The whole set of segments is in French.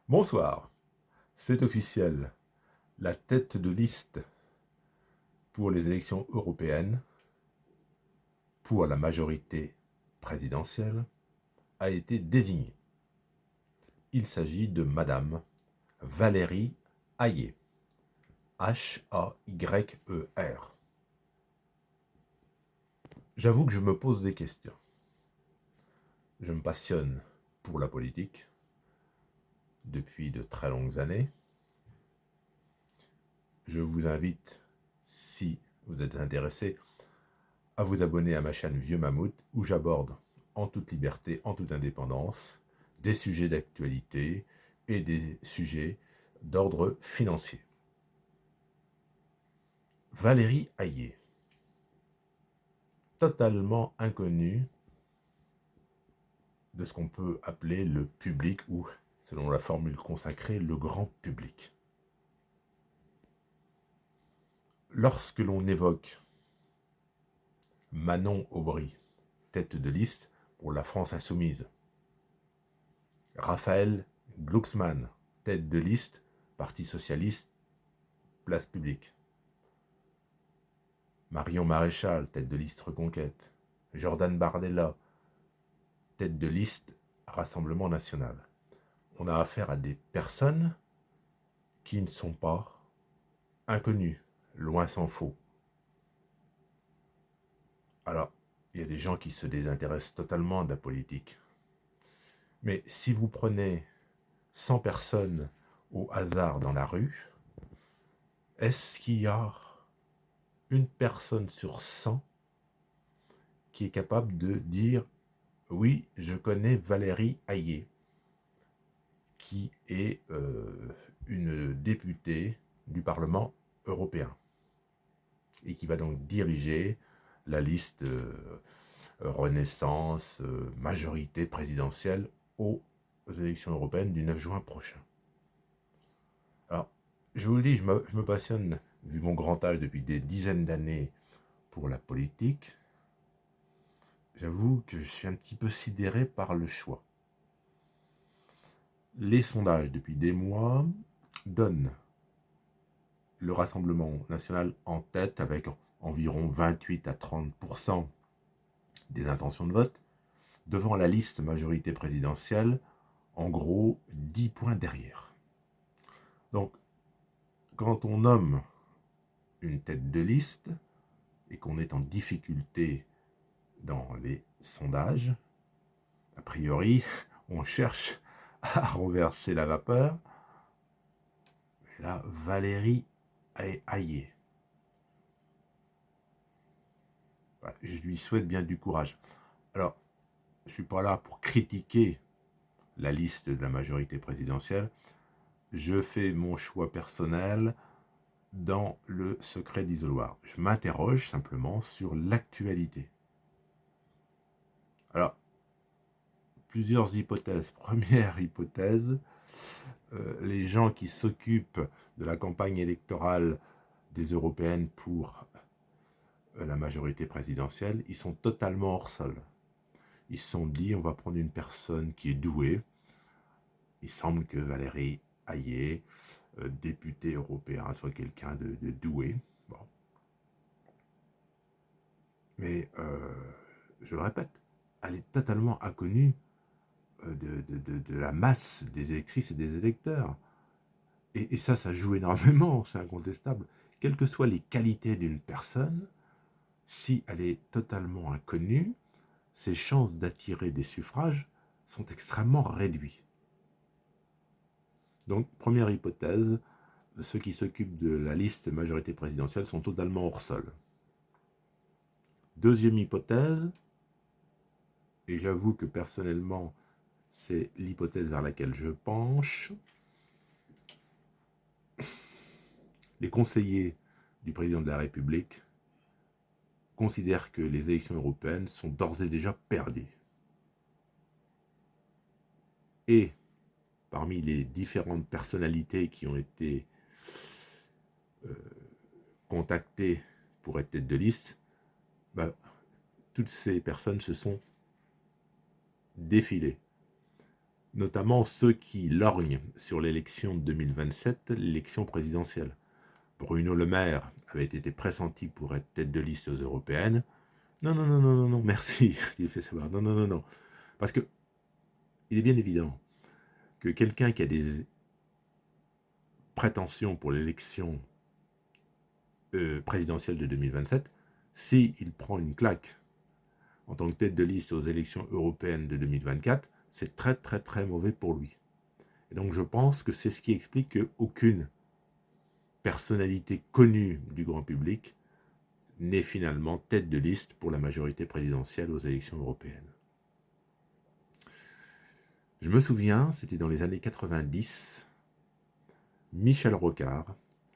Bonsoir, c'est officiel. La tête de liste pour les élections européennes, pour la majorité présidentielle, a été désignée. Il s'agit de Madame Valérie Hayer. H-A-Y-E-R. J'avoue que je me pose des questions. Je me passionne pour la politique depuis de très longues années. Je vous invite, si vous êtes intéressé, à vous abonner à ma chaîne Vieux Mammouth où j'aborde en toute liberté, en toute indépendance, des sujets d'actualité et des sujets d'ordre financier. Valérie Hayer, totalement inconnue de ce qu'on peut appeler le public ou, selon la formule consacrée, le grand public. Lorsque l'on évoque Manon Aubry, tête de liste pour la France insoumise, Raphaël Glucksmann, tête de liste, Parti socialiste, place publique, Marion Maréchal, tête de liste Reconquête, Jordan Bardella, tête de liste Rassemblement national. On a affaire à des personnes qui ne sont pas inconnues, loin s'en faut. Alors, il y a des gens qui se désintéressent totalement de la politique. Mais si vous prenez 100 personnes au hasard dans la rue, est-ce qu'il y a une personne sur 100 qui est capable de dire « Oui, je connais Valérie Hayer », qui est une députée du Parlement européen et qui va donc diriger la liste Renaissance, majorité présidentielle aux élections européennes du 9 juin prochain. Alors, je vous le dis, je me passionne, vu mon grand âge depuis des dizaines d'années, pour la politique. J'avoue que je suis un petit peu sidéré par le choix. Les sondages, depuis des mois, donnent le Rassemblement national en tête avec environ 28 à 30% des intentions de vote, devant la liste majorité présidentielle, en gros 10 points derrière. Donc, quand on nomme une tête de liste et qu'on est en difficulté dans les sondages, a priori, on cherche à renverser la vapeur. Et là, Valérie Hayer. Je lui souhaite bien du courage. Alors, je ne suis pas là pour critiquer la liste de la majorité présidentielle. Je fais mon choix personnel dans le secret d'isoloir. Je m'interroge simplement sur l'actualité. Alors, plusieurs hypothèses. Première hypothèse, les gens qui s'occupent de la campagne électorale des européennes pour la majorité présidentielle, ils sont totalement hors sol. Ils se sont dit, on va prendre une personne qui est douée. Il semble que Valérie Hayer, député européen, soit quelqu'un de doué. Bon. Mais, je le répète, elle est totalement inconnue de la masse des électrices et des électeurs. Et ça joue énormément, c'est incontestable. Quelles que soient les qualités d'une personne, si elle est totalement inconnue, ses chances d'attirer des suffrages sont extrêmement réduites. Donc, première hypothèse, ceux qui s'occupent de la liste majorité présidentielle sont totalement hors sol. Deuxième hypothèse, et j'avoue que personnellement, c'est l'hypothèse vers laquelle je penche, les conseillers du président de la République considèrent que les élections européennes sont d'ores et déjà perdues. Et parmi les différentes personnalités qui ont été contactées pour être tête de liste, toutes ces personnes se sont défilées. notamment ceux qui lorgnent sur l'élection de 2027, l'élection présidentielle. Bruno Le Maire avait été pressenti pour être tête de liste aux européennes. Non, non, non, non, non, non, merci, il fait savoir. Non, non, non, non. Parce que il est bien évident que quelqu'un qui a des prétentions pour l'élection présidentielle de 2027, s'il prend une claque en tant que tête de liste aux élections européennes de 2024, c'est très très très mauvais pour lui. Et donc je pense que c'est ce qui explique qu'aucune personnalité connue du grand public n'est finalement tête de liste pour la majorité présidentielle aux élections européennes. Je me souviens, c'était dans les années 90, Michel Rocard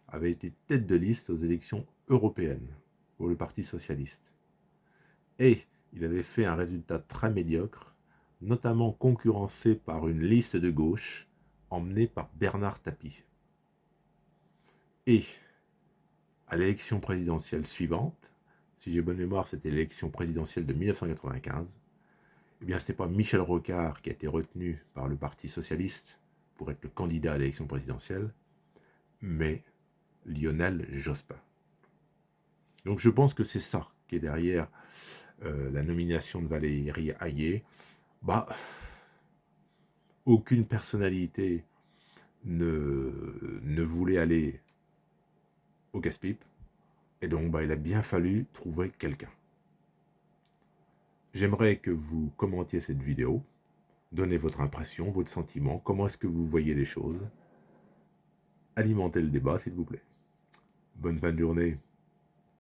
avait été tête de liste aux élections européennes pour le Parti socialiste. Et il avait fait un résultat très médiocre, notamment concurrencé par une liste de gauche emmenée par Bernard Tapie. Et à l'élection présidentielle suivante, si j'ai bonne mémoire, c'était l'élection présidentielle de 1995, eh bien, ce n'est pas Michel Rocard qui a été retenu par le Parti socialiste pour être le candidat à l'élection présidentielle, mais Lionel Jospin. Donc je pense que c'est ça qui est derrière la nomination de Valérie Hayé. Aucune personnalité ne voulait aller au casse-pipe, et donc il a bien fallu trouver quelqu'un. J'aimerais que vous commentiez cette vidéo, donnez votre impression, votre sentiment, comment est-ce que vous voyez les choses. Alimentez le débat, s'il vous plaît. Bonne fin de journée.